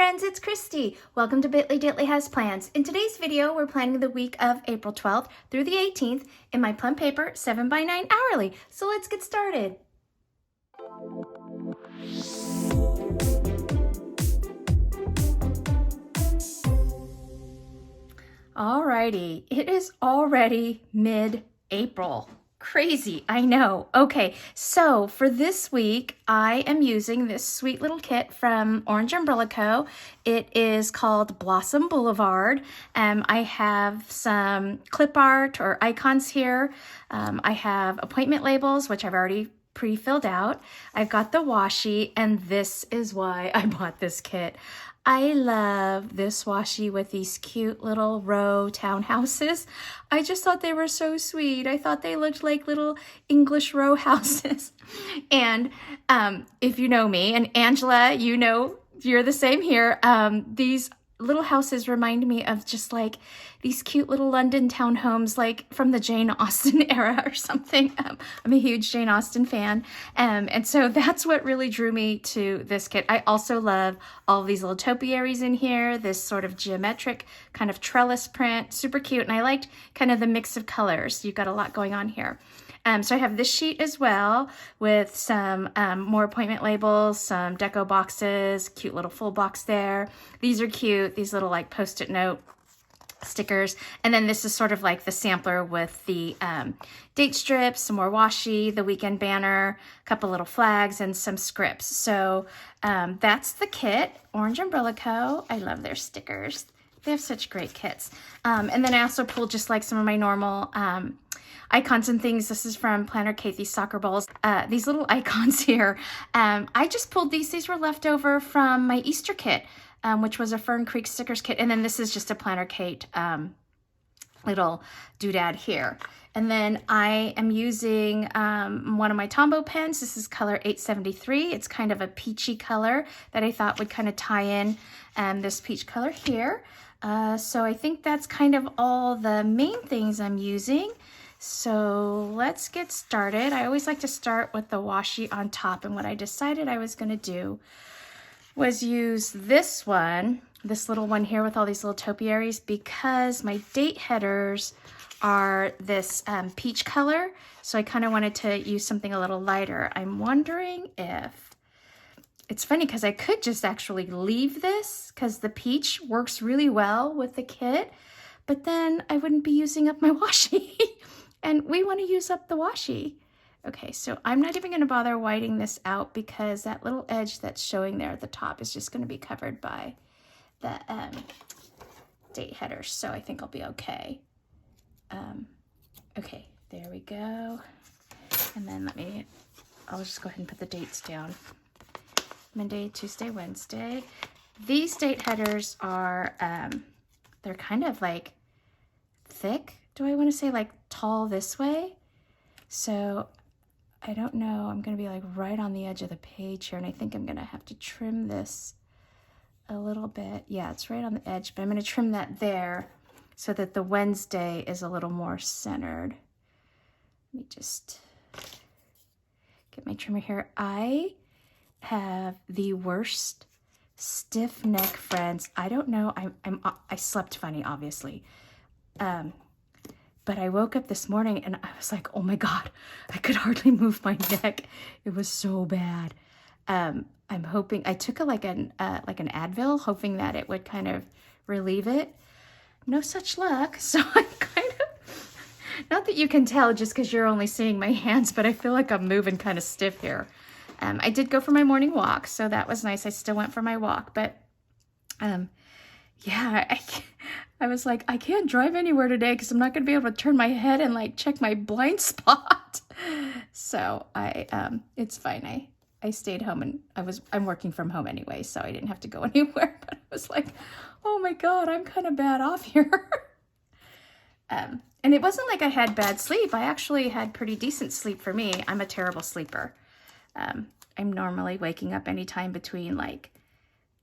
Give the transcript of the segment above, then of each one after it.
friends, it's Christy. Welcome to Bitly Ditley Has Plans. In today's video, we're planning the week of April 12th through the 18th in my Plum paper 7x9 hourly. So let's get started. Alrighty, it is already mid-April. Crazy, I know. Okay, so for this week, I am using this sweet little kit from Orange Umbrella Co. It is called Blossom Blvd. I have some clip art or icons here. I have appointment labels, which I've already pre-filled out. I've got the washi, and this is why I bought this kit. I love this washi with these cute little row townhouses. I just thought they were so sweet. I thought they looked like little English row houses. And if you know me, and Angela, you know, you're the same here. These little houses remind me of just like these cute little London townhomes, like from the Jane Austen era or something. I'm a huge Jane Austen fan. And so that's what really drew me to this kit. I also love all these little topiaries in here, this sort of geometric kind of trellis print, super cute. And I liked kind of the mix of colors. You've got a lot going on here. So I have this sheet as well with some more appointment labels, some deco boxes, cute little full box there. These are cute, these little like post-it note stickers. And then this is sort of like the sampler with the date strips, some more washi, the weekend banner, a couple little flags, and some scripts. So that's the kit, Orange Umbrella Co. I love their stickers. They have such great kits. And then I also pulled just like some of my normal icons and things. This is from Planner Kate, these soccer balls. These little icons here. I just pulled these. These were left over from my Easter kit, which was a Fern Creek stickers kit. And then this is just a Planner Kate little doodad here. And then I am using one of my Tombow pens. This is color 873. It's kind of a peachy color that I thought would kind of tie in this peach color here. So I think that's kind of all the main things I'm using. So let's get started. I always like to start with the washi on top, and what I decided I was going to do was use this one, this little one here with all these little topiaries, because my date headers are this peach color, so I kind of wanted to use something a little lighter. I'm wondering if, it's funny because I could just actually leave this because the peach works really well with the kit, but then I wouldn't be using up my washi. And we want to use up the washi. Okay, so I'm not even going to bother whiting this out because that little edge that's showing there at the top is just going to be covered by the date headers. So I think I'll be okay. Okay, there we go. And then I'll just go ahead and put the dates down. Monday, Tuesday, Wednesday. These date headers are, they're kind of like thick. Do I want to say like tall this way? So I don't know. I'm going to be like right on the edge of the page here, and I think I'm going to have to trim this a little bit. Yeah, it's right on the edge, but I'm going to trim that there so that the Wednesday is a little more centered. Let me just get my trimmer here. I have the worst stiff neck, friends. I don't know. I slept funny, obviously. But I woke up this morning and I was like, oh my God, I could hardly move my neck. It was so bad. I'm hoping, I took like an Advil, hoping that it would kind of relieve it. No such luck. So I'm kind of, not that you can tell just because you're only seeing my hands, but I feel like I'm moving kind of stiff here. I did go for my morning walk, so that was nice. I still went for my walk, but yeah, I was like, I can't drive anywhere today because I'm not going to be able to turn my head and like check my blind spot. So it's fine. I stayed home, and I'm working from home anyway, so I didn't have to go anywhere. But I was like, oh my God, I'm kind of bad off here. And it wasn't like I had bad sleep. I actually had pretty decent sleep for me. I'm a terrible sleeper. I'm normally waking up anytime between like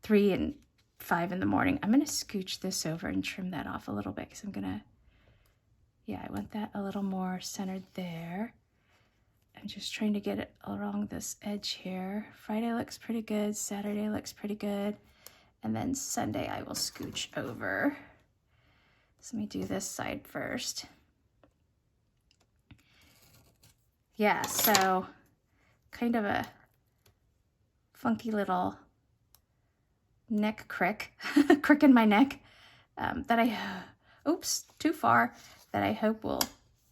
3 and 5 in the morning. I'm going to scooch this over and trim that off a little bit because I'm going to, yeah, I want that a little more centered there. I'm just trying to get it along this edge here. Friday looks pretty good. Saturday looks pretty good. And then Sunday I will scooch over. So let me do this side first. Yeah, so kind of a funky little neck crick in my neck that I, oops, too far, that I hope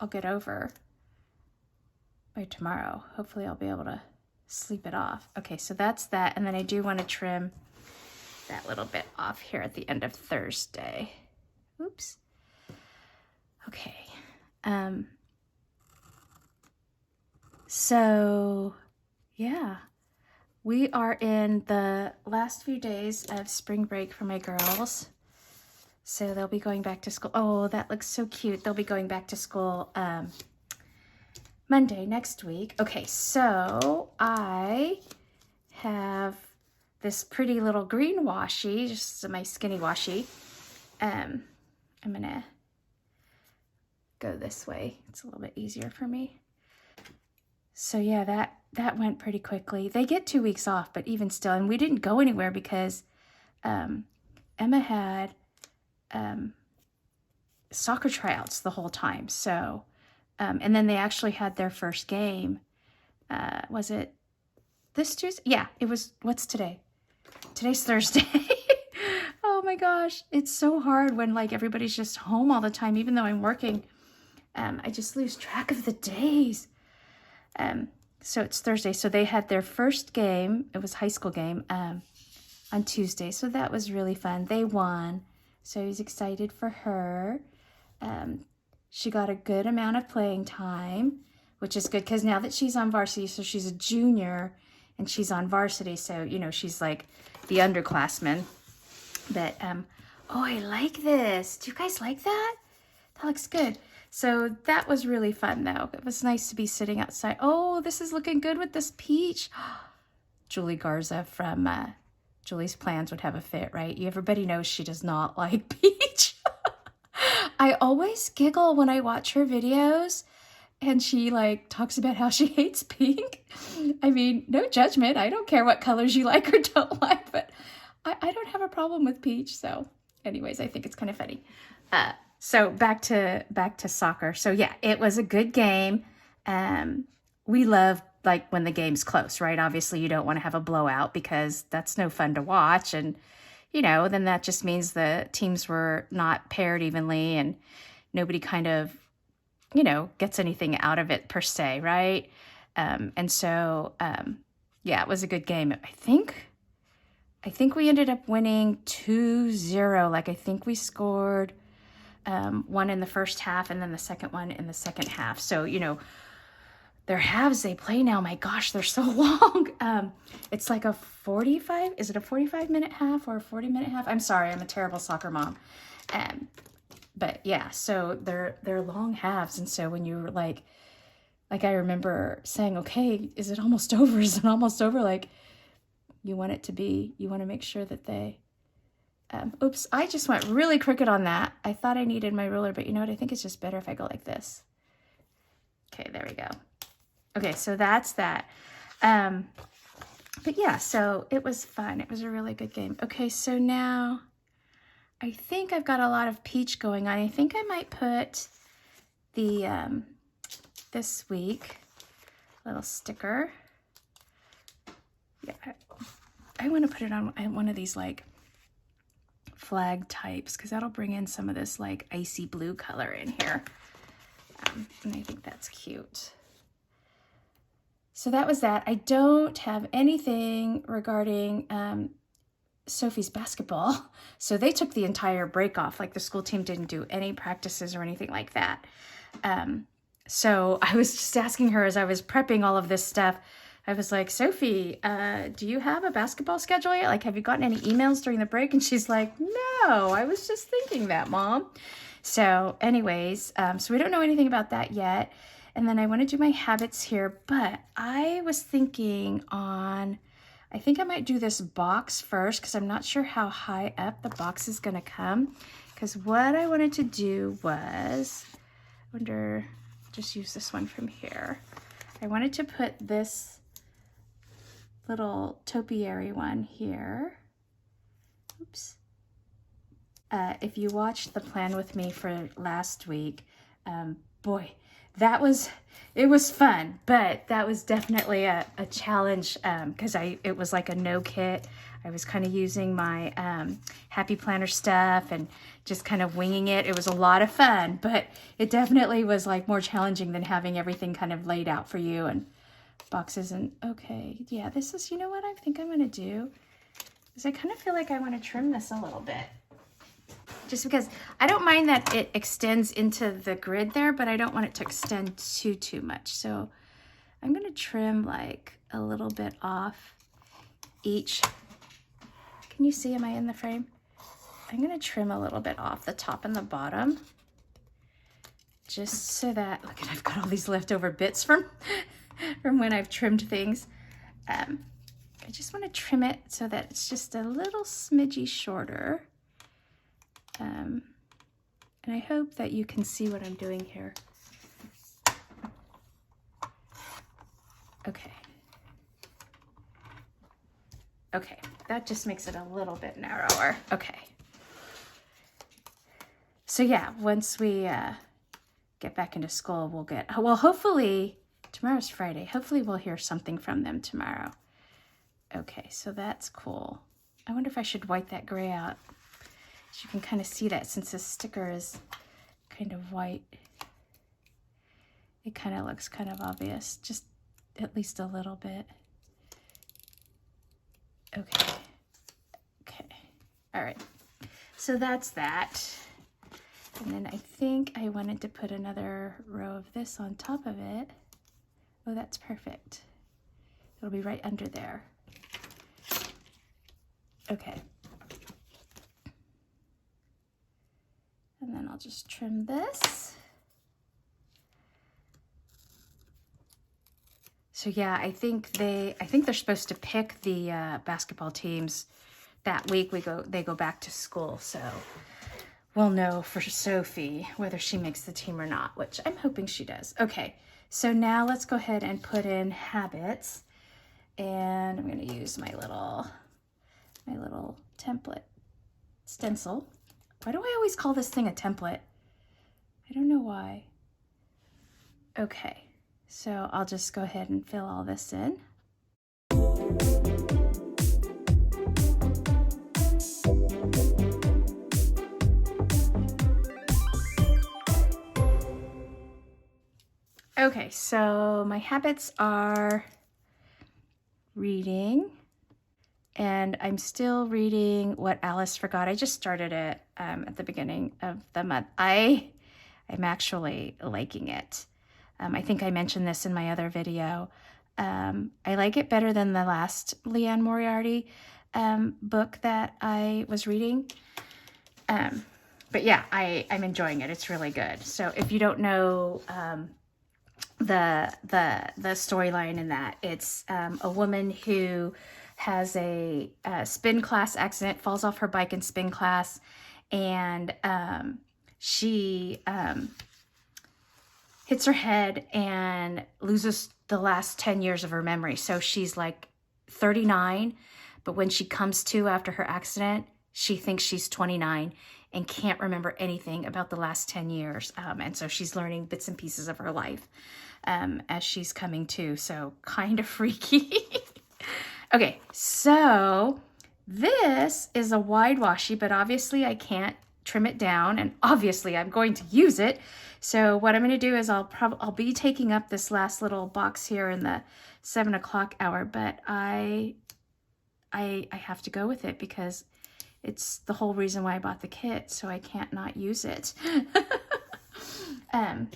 I'll get over by tomorrow. Hopefully I'll be able to sleep it off. Okay, so that's that. And then I do want to trim that little bit off here at the end of Thursday. Oops. Okay. So yeah, we are in the last few days of spring break for my girls. So they'll be going back to school. Oh, that looks so cute. They'll be going back to school Monday next week. Okay, so I have this pretty little green washi, just my skinny washi. I'm gonna go this way. It's a little bit easier for me. So yeah, that went pretty quickly. They get 2 weeks off, but even still, and we didn't go anywhere because Emma had soccer tryouts the whole time. So, and then they actually had their first game. Was it this Tuesday? Yeah, it was, what's today? Today's Thursday. Oh my gosh, it's so hard when like everybody's just home all the time, even though I'm working. I just lose track of the days. So it's Thursday. So they had their first game. It was a high school game on Tuesday. So that was really fun. They won. So I was excited for her. She got a good amount of playing time, which is good because now that she's on varsity, so she's a junior and she's on varsity. So, you know, she's like the underclassmen. But, oh, I like this. Do you guys like that? That looks good. So that was really fun, though. It was nice to be sitting outside. Oh, this is looking good with this peach. Julie Garza from Julie's Plans would have a fit, right? Everybody knows she does not like peach. I always giggle when I watch her videos and she like talks about how she hates pink. I mean, no judgment. I don't care what colors you like or don't like, but I don't have a problem with peach. So anyways, I think it's kind of funny. So back to soccer. So yeah, it was a good game. We love like when the game's close, right? Obviously you don't want to have a blowout because that's no fun to watch. And, you know, then that just means the teams were not paired evenly and nobody kind of, you know, gets anything out of it per se, right? And so, yeah, it was a good game. I think we ended up winning 2-0. Like I think we scored one in the first half and then the second one in the second half. So, you know, their halves they play now, my gosh, they're so long. It's like a 45, is it a 45-minute half or a 40-minute half? I'm sorry, I'm a terrible soccer mom. But yeah, so they're long halves. And so when you're like I remember saying, okay, is it almost over? Is it almost over? Like you want it to be, you want to make sure that they, oops, I just went really crooked on that. I thought I needed my ruler, but you know what? I think it's just better if I go like this. Okay, there we go. Okay, so that's that. But yeah, so it was fun. It was a really good game. Okay, so now I think I've got a lot of peach going on. I think I might put the, this week, little sticker. Yeah, I want to put it on one of these like flag types because that'll bring in some of this like icy blue color in here. And I think that's cute. So that was that. I don't have anything regarding Sophie's basketball. So they took the entire break off. Like the school team didn't do any practices or anything like that. So I was just asking her as I was prepping all of this stuff, I was like, Sophie, do you have a basketball schedule yet? Like, have you gotten any emails during the break? And she's like, no, I was just thinking that, Mom. So anyways, so we don't know anything about that yet. And then I want to do my habits here, but I was thinking on, I think I might do this box first because I'm not sure how high up the box is going to come. Because what I wanted to do was, I wonder, just use this one from here. I wanted to put this little topiary one here. Oops. oops. If you watched the plan with me for last week, boy, it was fun, but that was definitely a challenge because it was like a no kit. I was kind of using my Happy Planner stuff and just kind of winging it. It was a lot of fun, but it definitely was like more challenging than having everything kind of laid out for you and boxes. And okay, yeah, this is, you know what I think I'm gonna do is I kind of feel like I want to trim this a little bit. Just because I don't mind that it extends into the grid there, but I don't want it to extend too much. So I'm going to trim like a little bit off each. Can you see, am I in the frame? I'm going to trim a little bit off the top and the bottom. Just so that, look, I've got all these leftover bits from when I've trimmed things. I just want to trim it so that it's just a little smidgy shorter. And I hope that you can see what I'm doing here. Okay. Okay, that just makes it a little bit narrower. Okay. So yeah, once we get back into school, well, hopefully, tomorrow's Friday. Hopefully we'll hear something from them tomorrow. Okay, so that's cool. I wonder if I should white that gray out. You can kind of see that since this sticker is kind of white, it kind of looks kind of obvious, just at least a little bit. Okay, okay, all right, so that's that. And then I think I wanted to put another row of this on top of it. Oh, that's perfect. It'll be right under there. Okay. And then I'll just trim this. So yeah, I think they're supposed to pick the basketball teams that week. They go back to school, so we'll know for Sophie whether she makes the team or not, which I'm hoping she does. Okay, so now let's go ahead and put in habits, and I'm going to use my little template stencil. Why do I always call this thing a template? I don't know why. Okay, so I'll just go ahead and fill all this in. Okay, so my habits are reading, and I'm still reading What Alice Forgot. I just started it at the beginning of the month. I'm actually liking it. I think I mentioned this in my other video. I like it better than the last Leanne Moriarty book that I was reading. But yeah, I'm enjoying it. It's really good. So if you don't know the storyline in that, it's a woman who has a spin class accident, falls off her bike in spin class, and she hits her head and loses the last 10 years of her memory. So she's like 39, but when she comes to after her accident, she thinks she's 29 and can't remember anything about the last 10 years. And so she's learning bits and pieces of her life as she's coming to. So kind of freaky. Okay, so this is a wide washi, but obviously I can't trim it down, and obviously I'm going to use it. So what I'm going to do is I'll be taking up this last little box here in the 7 o'clock hour, but I have to go with it because it's the whole reason why I bought the kit, so I can't not use it. And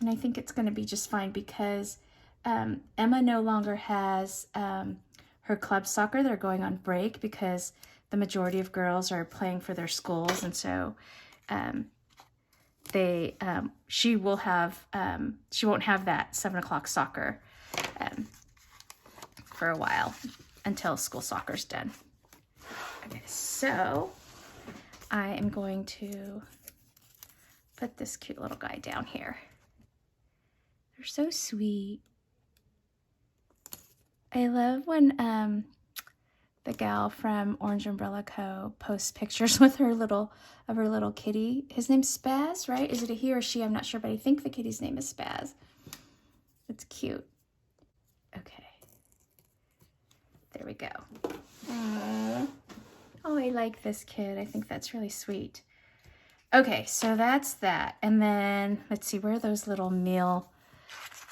I think it's going to be just fine because Emma no longer has her club soccer. They're going on break because the majority of girls are playing for their schools, and so she won't have that 7 o'clock soccer for a while until school soccer's done. Okay, so I am going to put this cute little guy down here. They're so sweet. I love when the gal from Orange Umbrella Co. posts pictures with her little kitty. His name's Spaz, right? Is it a he or she? I'm not sure, but I think the kitty's name is Spaz. It's cute. Okay. There we go. Oh, I like this kid. I think that's really sweet. Okay, so that's that. And then, let's see, where are those little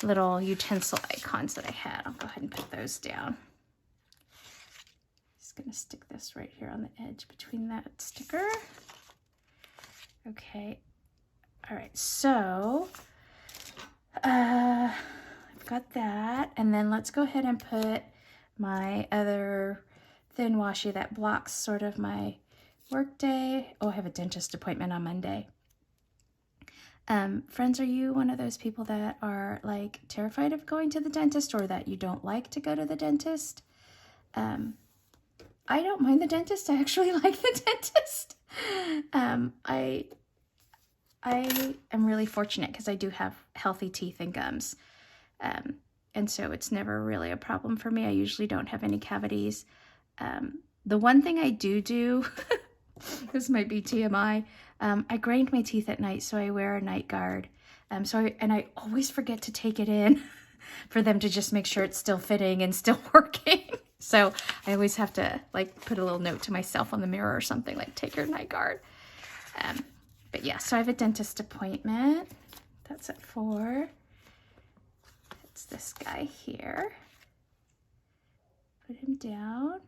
utensil icons that I had? I'll go ahead and put those down. Just gonna stick this right here on the edge between that sticker. Okay, all right, so I've got that. And then let's go ahead and put my other thin washi that blocks sort of my work day. Oh, I have a dentist appointment on Monday. Friends, are you one of those people that are like terrified of going to the dentist, or that you don't like to go to the dentist? I don't mind the dentist. I actually like the dentist. I am really fortunate because I do have healthy teeth and gums. And so it's never really a problem for me. I usually don't have any cavities. The one thing I do, this might be TMI, I grind my teeth at night, so I wear a night guard. And I always forget to take it in for them to just make sure it's still fitting and still working. So I always have to like put a little note to myself on the mirror or something, like take your night guard. But yeah, so I have a dentist appointment. That's at 4. It's this guy here. Put him down.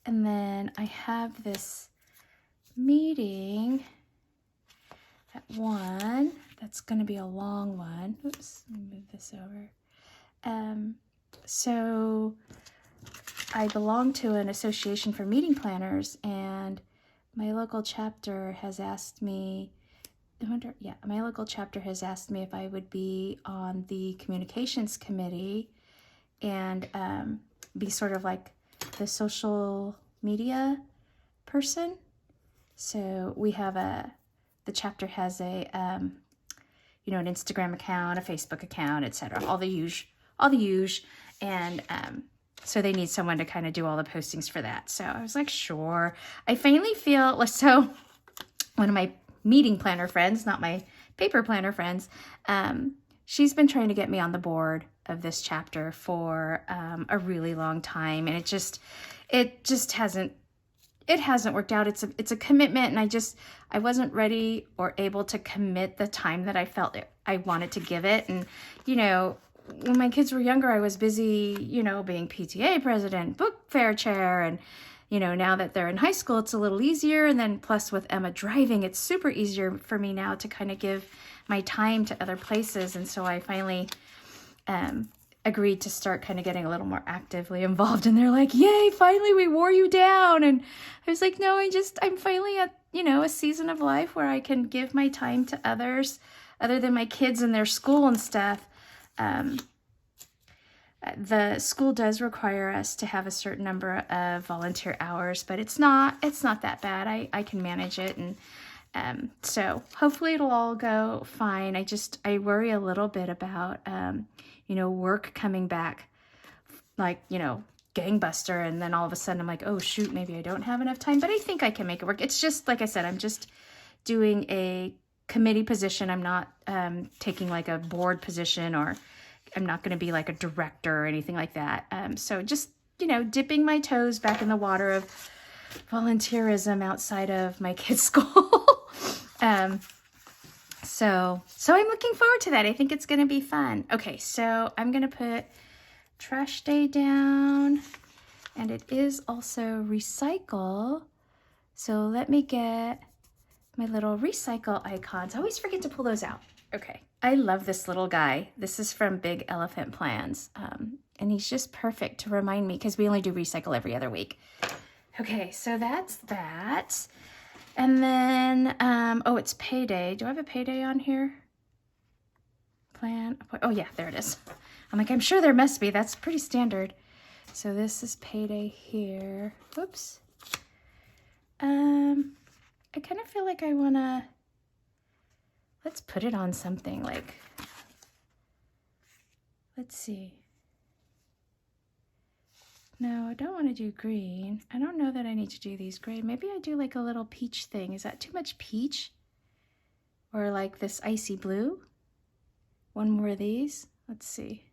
And then I have this meeting at 1. That's going to be a long one. Oops, let me move this over. So I belong to an association for meeting planners, and my local chapter has asked me, my local chapter has asked me if I would be on the communications committee and be sort of like the social media person. So we have the chapter has a, an Instagram account, a Facebook account, etc. All the huge. And so they need someone to kind of do all the postings for that. So I was like, sure. I finally feel, so one of my meeting planner friends, not my paper planner friends, she's been trying to get me on the board of this chapter for a really long time. And it just hasn't worked out. It's a commitment, and I wasn't ready or able to commit the time that I felt I wanted to give it. And, when my kids were younger, I was busy, being PTA president, book fair chair, and, now that they're in high school, it's a little easier. And then plus with Emma driving, it's super easier for me now to kind of give my time to other places. And so I finally agreed to start kind of getting a little more actively involved. And they're like, yay, finally we wore you down. And I was like, no, I'm finally at, a season of life where I can give my time to others other than my kids and their school and stuff. The school does require us to have a certain number of volunteer hours, but it's not that bad. I can manage it. And so hopefully it'll all go fine. I worry a little bit about, work coming back like, gangbuster. And then all of a sudden I'm like, oh shoot, maybe I don't have enough time, but I think I can make it work. It's just, like I said, I'm just doing a committee position. I'm not taking like a board position, or I'm not going to be like a director or anything like that. So just, dipping my toes back in the water of volunteerism outside of my kids' school. So I'm looking forward to that. I think it's going to be fun. Okay, so I'm going to put trash day down, and it is also recycle. So let me get my little recycle icons. I always forget to pull those out. Okay, I love this little guy. This is from Big Elephant Plans, and he's just perfect to remind me, because we only do recycle every other week. Okay, so that's that. And then, it's payday. Do I have a payday on here? Oh yeah, there it is. I'm like, I'm sure there must be. That's pretty standard. So this is payday here. Whoops. I kind of feel like I want to, let's put it on something like, let's see. No, I don't want to do green. I don't know that I need to do these gray. Maybe I do like a little peach thing. Is that too much peach? Or like this icy blue? One more of these. Let's see.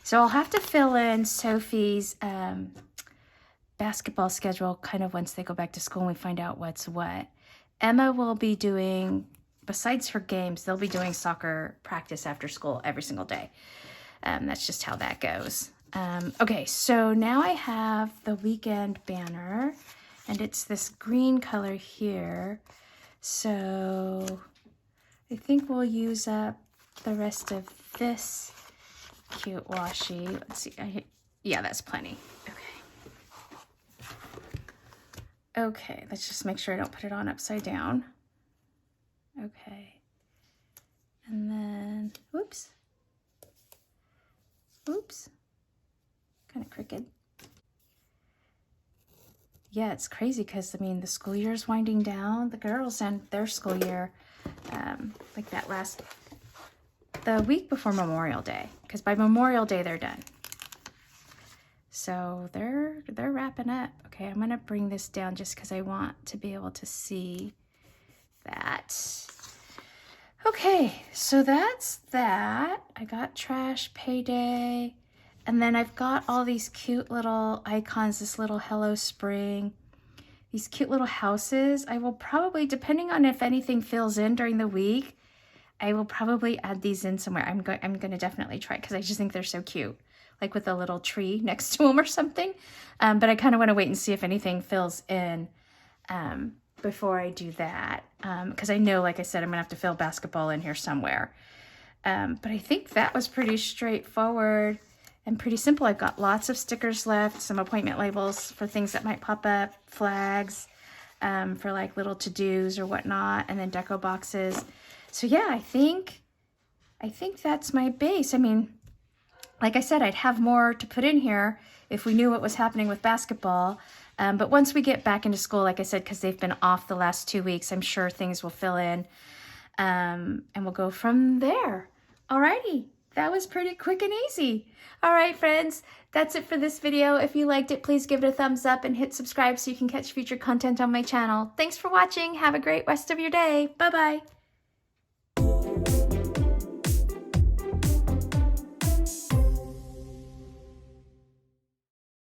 So I'll have to fill in Sophie's basketball schedule kind of once they go back to school and we find out what's what. Emma will be doing, besides her games, they'll be doing soccer practice after school every single day. That's just how that goes. Okay, so now I have the weekend banner, and it's this green color here. So I think we'll use up the rest of this cute washi. Let's see. Yeah, that's plenty. Okay, let's just make sure I don't put it on upside down. Okay. And then, whoops. Oops. Kind of crooked. Yeah, it's crazy because, I mean, the school year is winding down. The girls end their school year like that the week before Memorial Day, because by Memorial Day they're done. So they're wrapping up. Okay, I'm gonna bring this down just because I want to be able to see that. Okay, so that's that. I got trash, payday, and then I've got all these cute little icons, this little Hello Spring, these cute little houses. I will probably, depending on if anything fills in during the week, I will probably add these in somewhere. I'm going to definitely try because I just think they're so cute, like with a little tree next to them or something. But I kind of want to wait and see if anything fills in before I do that. Because I know, like I said, I'm going to have to fill basketball in here somewhere. But I think that was pretty straightforward and pretty simple. I've got lots of stickers left, some appointment labels for things that might pop up, flags for like little to-dos or whatnot, and then deco boxes. So yeah, I think that's my base. I mean, like I said, I'd have more to put in here if we knew what was happening with basketball. But once we get back into school, like I said, because they've been off the last 2 weeks, I'm sure things will fill in. And we'll go from there. Alrighty, that was pretty quick and easy. All right, friends, that's it for this video. If you liked it, please give it a thumbs up and hit subscribe so you can catch future content on my channel. Thanks for watching. Have a great rest of your day. Bye-bye.